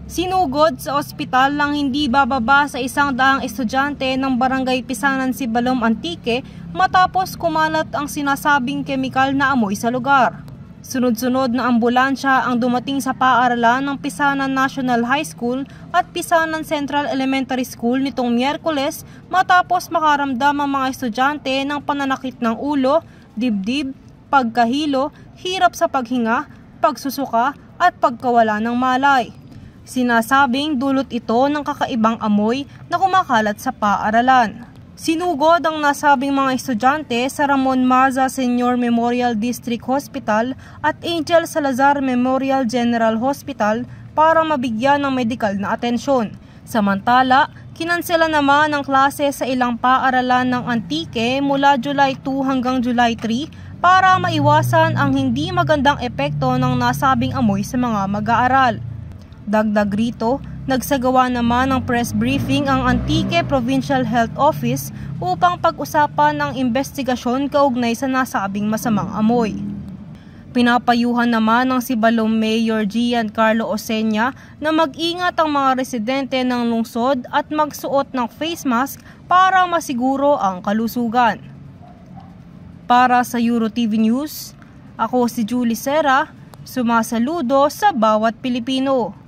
Sinugod sa ospital ng hindi bababa sa 100 estudyante ng Barangay Pisanan Sibalom Antique matapos kumalat ang sinasabing kemikal na amoy sa lugar. Sunod-sunod na ambulansya ang dumating sa paaralan ng Pisanan National High School at Pisanan Central Elementary School nitong Miyerkules matapos makaramdam ang mga estudyante ng pananakit ng ulo, dibdib, pagkahilo, hirap sa paghinga, pagsusuka at pagkawala ng malay. Sinasabing dulot ito ng kakaibang amoy na kumakalat sa paaralan. Sinugod ang nasabing mga estudyante sa Ramon Maza Senior Memorial District Hospital at Angel Salazar Memorial General Hospital para mabigyan ng medikal na atensyon. Samantala, kinansela naman ang klase sa ilang paaralan ng Antique mula July 2 hanggang July 3 para maiwasan ang hindi magandang epekto ng nasabing amoy sa mga mag-aaral. Dagdag rito, nagsagawa naman ng press briefing ang Antique Provincial Health Office upang pag-usapan ang investigasyon kaugnay sa nasabing masamang amoy. Pinapayuhan naman ng Sibalom Mayor Giancarlo Oseña na mag-ingat ang mga residente ng lungsod at magsuot ng face mask para masiguro ang kalusugan. Para sa EuroTV News, ako si Julie Serra, sumasaludo sa bawat Pilipino.